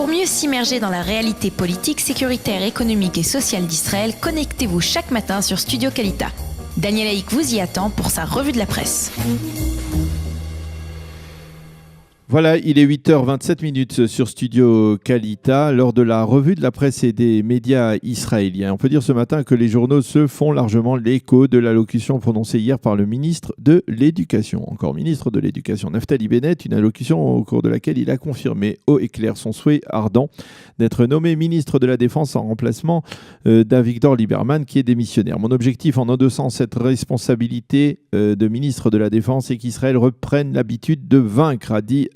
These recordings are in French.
Pour mieux s'immerger dans la réalité politique, sécuritaire, économique et sociale d'Israël, connectez-vous chaque matin sur Studio Kalita. Daniel Haïk vous y attend pour sa revue de la presse. Voilà, il est 8h27 sur Studio Kalita, lors de la revue de la presse et des médias israéliens. On peut dire ce matin que les journaux se font largement l'écho de l'allocution prononcée hier par le ministre de l'Éducation. Encore ministre de l'Éducation, Naftali Bennett, une allocution au cours de laquelle il a confirmé haut et clair son souhait ardent d'être nommé ministre de la Défense en remplacement d'Avigdor Lieberman, qui est démissionnaire. Mon objectif en endossant cette responsabilité de ministre de la Défense est qu'Israël reprenne l'habitude de vaincre, a dit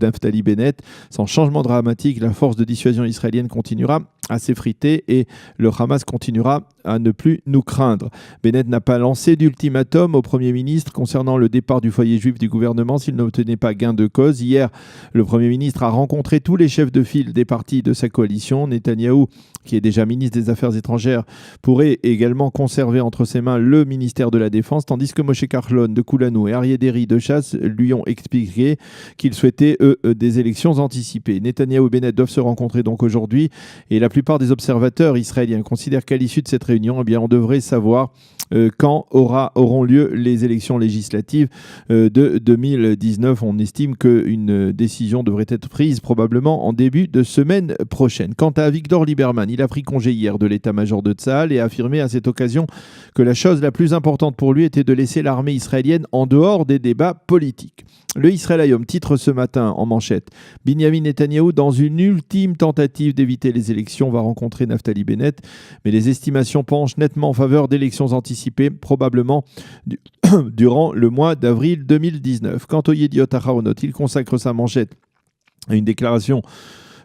Naftali Bennett. Sans changement dramatique, la force de dissuasion israélienne continuera à s'effriter et le Hamas continuera à ne plus nous craindre. Bennett n'a pas lancé d'ultimatum au Premier ministre concernant le départ du foyer juif du gouvernement s'il n'obtenait pas gain de cause. Hier, le Premier ministre a rencontré tous les chefs de file des partis de sa coalition. Netanyahou, qui est déjà ministre des Affaires étrangères, pourrait également conserver entre ses mains le ministère de la Défense, tandis que Moshe Kahlon de Kulanu et Aryeh Deri de Chasse lui ont expliqué qu'ils souhaitaient, des élections anticipées. Netanyahou et Bennett doivent se rencontrer donc aujourd'hui et la plupart des observateurs israéliens considèrent qu'à l'issue de cette réunion, eh bien, on devrait savoir quand auront lieu les élections législatives de 2019. On estime qu'une décision devrait être prise probablement en début de semaine prochaine. Quant à Avigdor Lieberman, il a pris congé hier de l'état-major de Tsahal et a affirmé à cette occasion que la chose la plus importante pour lui était de laisser l'armée israélienne en dehors des débats politiques. Le Israël Hayom titre ce matin en manchette: Binyamin Netanyahou, dans une ultime tentative d'éviter les élections, va rencontrer Naftali Bennett, mais les estimations penchent nettement en faveur d'élections anticipées, probablement durant le mois d'avril 2019. Quant au Yediot Aharonot, il consacre sa manchette à une déclaration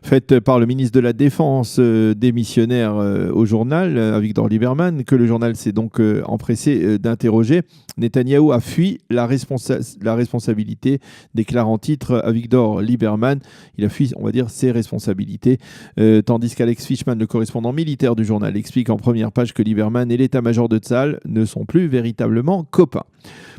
faite par le ministre de la Défense démissionnaire au journal, Avigdor Lieberman, que le journal s'est donc empressé d'interroger. Netanyahou a fui la responsabilité, déclare en titre Avigdor Lieberman. Il a fui, on va dire, ses responsabilités, tandis qu'Alex Fishman, le correspondant militaire du journal, explique en première page que Lieberman et l'état-major de Tsahal ne sont plus véritablement copains.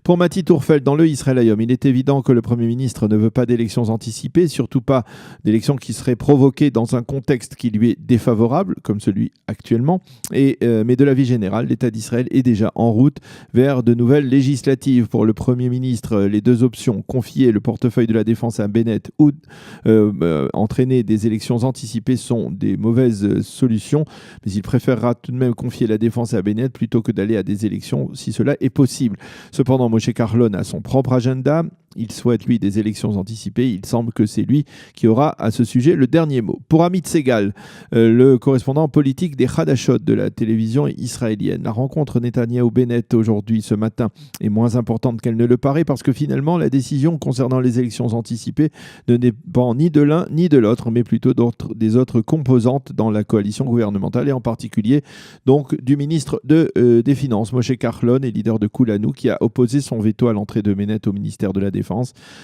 Pour Mati Tourfeld, dans le Israël Hayom, il est évident que le Premier ministre ne veut pas d'élections anticipées, surtout pas d'élections qui seraient provoquées dans un contexte qui lui est défavorable, comme celui actuellement. Mais de la vie générale, l'État d'Israël est déjà en route vers de nouvelles législatives. Pour le Premier ministre, les deux options, confier le portefeuille de la défense à Bennett ou entraîner des élections anticipées, sont des mauvaises solutions. Mais il préférera tout de même confier la défense à Bennett plutôt que d'aller à des élections si cela est possible. Cependant, Moshe Kahlon a son propre agenda. Il souhaite, lui, des élections anticipées. Il semble que c'est lui qui aura à ce sujet le dernier mot. Pour Amit Segal, le correspondant politique des Hadashot de la télévision israélienne, la rencontre Netanyahou-Bennett aujourd'hui, ce matin, est moins importante qu'elle ne le paraît parce que finalement, la décision concernant les élections anticipées ne dépend ni de l'un ni de l'autre, mais plutôt des autres composantes dans la coalition gouvernementale et en particulier donc du ministre des Finances, Moshe Kahlon, et leader de Kulanu, qui a opposé son veto à l'entrée de Bennett au ministère de la Défense.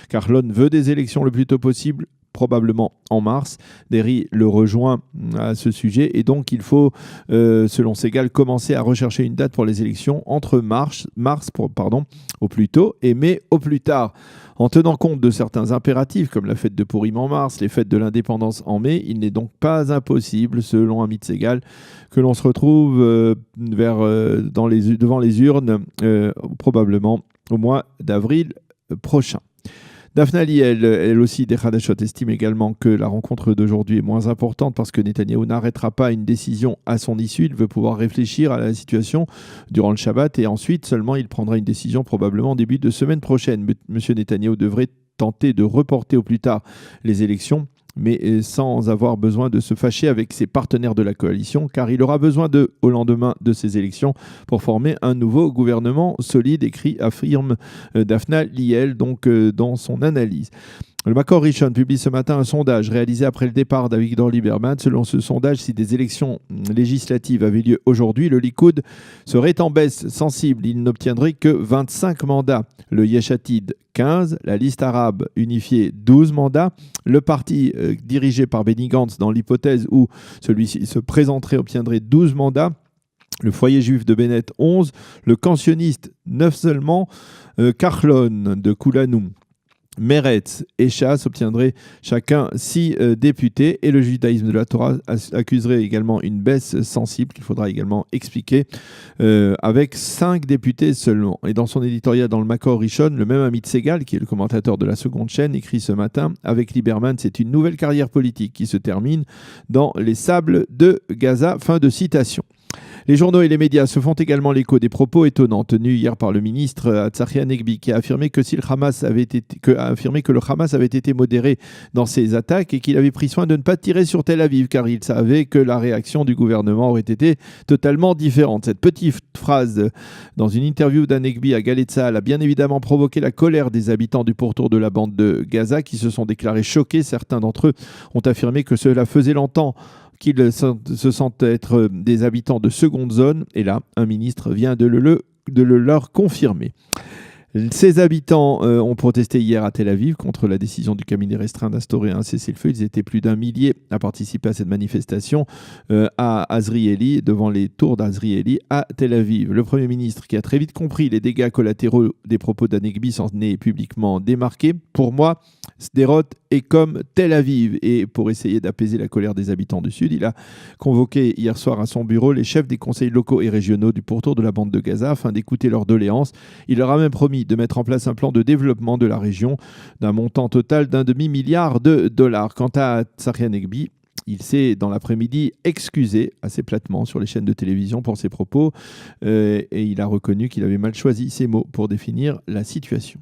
Kahlon veut des élections le plus tôt possible, probablement en mars. Deri le rejoint à ce sujet et donc il faut, selon Segal, commencer à rechercher une date pour les élections entre mars au plus tôt et mai au plus tard. En tenant compte de certains impératifs comme la fête de Purim en mars, les fêtes de l'indépendance en mai, il n'est donc pas impossible, selon Amit Segal, que l'on se retrouve devant les urnes probablement au mois d'avril prochain. Daphna Liel, elle aussi des Hadashot, estime également que la rencontre d'aujourd'hui est moins importante parce que Netanyahou n'arrêtera pas une décision à son issue. Il veut pouvoir réfléchir à la situation durant le Shabbat et ensuite seulement il prendra une décision probablement en début de semaine prochaine. Monsieur Netanyahou devrait tenter de reporter au plus tard les élections, mais sans avoir besoin de se fâcher avec ses partenaires de la coalition, car il aura besoin d'eux au lendemain de ces élections pour former un nouveau gouvernement solide, affirme Daphna Liel donc dans son analyse. Le Makor Rishon publie ce matin un sondage réalisé après le départ d'Avigdor Lieberman. Selon ce sondage, si des élections législatives avaient lieu aujourd'hui, le Likoud serait en baisse sensible. Il n'obtiendrait que 25 mandats. Le Yesh Atid, 15. La liste arabe unifiée, 12 mandats. Le parti dirigé par Benny Gantz, dans l'hypothèse où celui-ci se présenterait, obtiendrait 12 mandats. Le foyer juif de Bennett, 11. Le camp sioniste, 9 seulement. Kahlon de Kulanu, Meretz et Shas obtiendraient chacun 6 députés et le judaïsme de la Torah accuserait également une baisse sensible qu'il faudra également expliquer avec 5 députés seulement. Et dans son éditorial dans le Makor Rishon, le même Amit Segal, qui est le commentateur de la seconde chaîne, écrit ce matin: avec Lieberman, c'est une nouvelle carrière politique qui se termine dans les sables de Gaza. Fin de citation. Les journaux et les médias se font également l'écho des propos étonnants tenus hier par le ministre Tzachi Hanegbi, qui a affirmé que le Hamas avait été modéré dans ses attaques et qu'il avait pris soin de ne pas tirer sur Tel Aviv car il savait que la réaction du gouvernement aurait été totalement différente. Cette petite phrase dans une interview d'Hanegbi à Galei Tzahal a bien évidemment provoqué la colère des habitants du pourtour de la bande de Gaza qui se sont déclarés choqués. Certains d'entre eux ont affirmé que cela faisait longtemps qu'ils se sentent être des habitants de seconde zone. Et là, un ministre vient de le leur confirmer. Ces habitants ont protesté hier à Tel Aviv contre la décision du cabinet restreint d'instaurer un cessez-le-feu. Ils étaient plus d'1 millier à participer à cette manifestation à Azrieli, devant les tours d'Azrieli à Tel Aviv. Le Premier ministre, qui a très vite compris les dégâts collatéraux des propos d'Hanegbi, s'en est publiquement démarqué. Pour moi, Sderot est comme Tel Aviv. Et pour essayer d'apaiser la colère des habitants du Sud, il a convoqué hier soir à son bureau les chefs des conseils locaux et régionaux du pourtour de la bande de Gaza afin d'écouter leurs doléances. Il leur a même promis de mettre en place un plan de développement de la région d'un montant total d'1,5 milliard de dollars. Quant à Tzachi Hanegbi, il s'est, dans l'après-midi, excusé assez platement sur les chaînes de télévision pour ses propos et il a reconnu qu'il avait mal choisi ses mots pour définir la situation.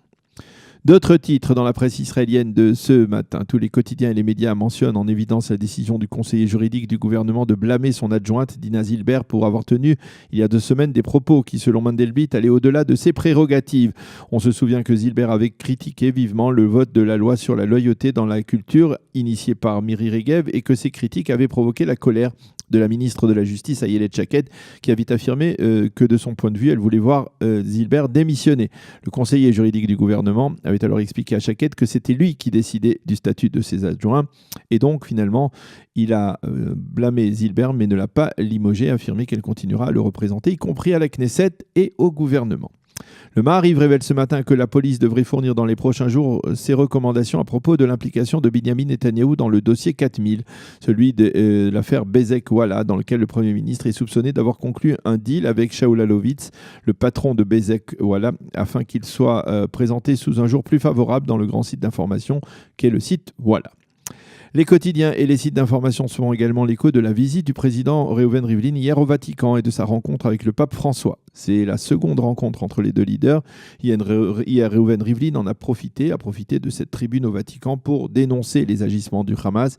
D'autres titres dans la presse israélienne de ce matin. Tous les quotidiens et les médias mentionnent en évidence la décision du conseiller juridique du gouvernement de blâmer son adjointe Dina Zilber pour avoir tenu il y a 2 semaines des propos qui, selon Mandelblit, allaient au-delà de ses prérogatives. On se souvient que Zilber avait critiqué vivement le vote de la loi sur la loyauté dans la culture initiée par Miri Regev et que ces critiques avaient provoqué la colère de la ministre de la Justice, Ayelet Shaked, qui avait affirmé que de son point de vue, elle voulait voir Zilber démissionner. Le conseiller juridique du gouvernement avait alors expliqué à Shaked que c'était lui qui décidait du statut de ses adjoints. Et donc, finalement, il a blâmé Zilber, mais ne l'a pas limogé, affirmé qu'elle continuera à le représenter, y compris à la Knesset et au gouvernement. Le Maariv révèle ce matin que la police devrait fournir dans les prochains jours ses recommandations à propos de l'implication de Binyamin Netanyahou dans le dossier 4000, celui de l'affaire Bezek Walla, dans lequel le Premier ministre est soupçonné d'avoir conclu un deal avec Shaul Alovitz, le patron de Bezek Walla, afin qu'il soit présenté sous un jour plus favorable dans le grand site d'information qu'est le site Walla. Les quotidiens et les sites d'information se font également l'écho de la visite du président Reuven Rivlin hier au Vatican et de sa rencontre avec le pape François. C'est la seconde rencontre entre les deux leaders. Hier, Reuven Rivlin a profité de cette tribune au Vatican pour dénoncer les agissements du Hamas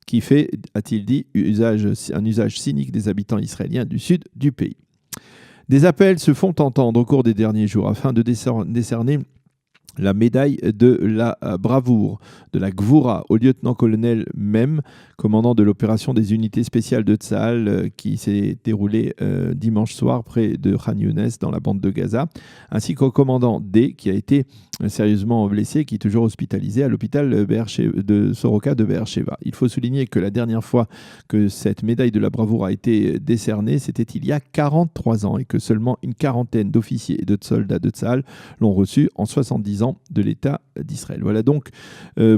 qui fait, a-t-il dit, un usage cynique des habitants israéliens du sud du pays. Des appels se font entendre au cours des derniers jours afin de décerner la médaille de la bravoure, de la Gvoura, au lieutenant-colonel Mem, commandant de l'opération des unités spéciales de Tzahal qui s'est déroulée dimanche soir près de Khan Younes dans la bande de Gaza, ainsi qu'au commandant D qui a été sérieusement blessé, qui est toujours hospitalisé à l'hôpital de Soroka de Be'er-Sheva. Il faut souligner que la dernière fois que cette médaille de la bravoure a été décernée, c'était il y a 43 ans et que seulement une quarantaine d'officiers et de soldats de Tzahal l'ont reçue en 70 ans de l'État d'Israël. Voilà donc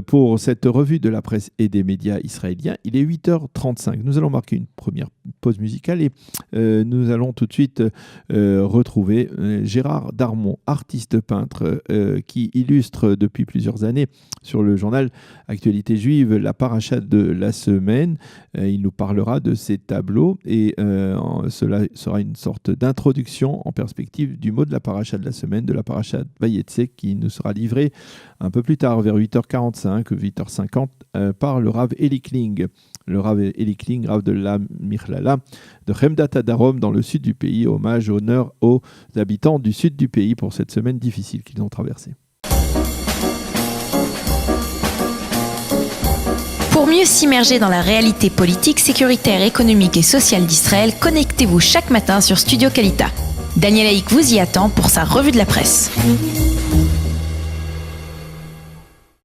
pour cette revue de la presse et des médias israéliens. Il est 8h35. Nous allons marquer une première pause musicale et nous allons tout de suite retrouver Gérard Darmon, artiste peintre qui illustre depuis plusieurs années sur le journal Actualité Juive la paracha de la semaine. Il nous parlera de ses tableaux et cela sera une sorte d'introduction en perspective du mot de la paracha de la semaine, de la paracha Vayetze, qui nous sera livré un peu plus tard, vers 8h45, 8h50, par le Rav Eli Kling. Le Rav Eli Kling, Rav de la Michlala, de Chemdat Adarom, dans le sud du pays. Hommage, honneur aux habitants du sud du pays pour cette semaine difficile qu'ils ont traversée. Pour mieux s'immerger dans la réalité politique, sécuritaire, économique et sociale d'Israël, connectez-vous chaque matin sur Studio Kalita. Daniel Haïk vous y attend pour sa revue de la presse.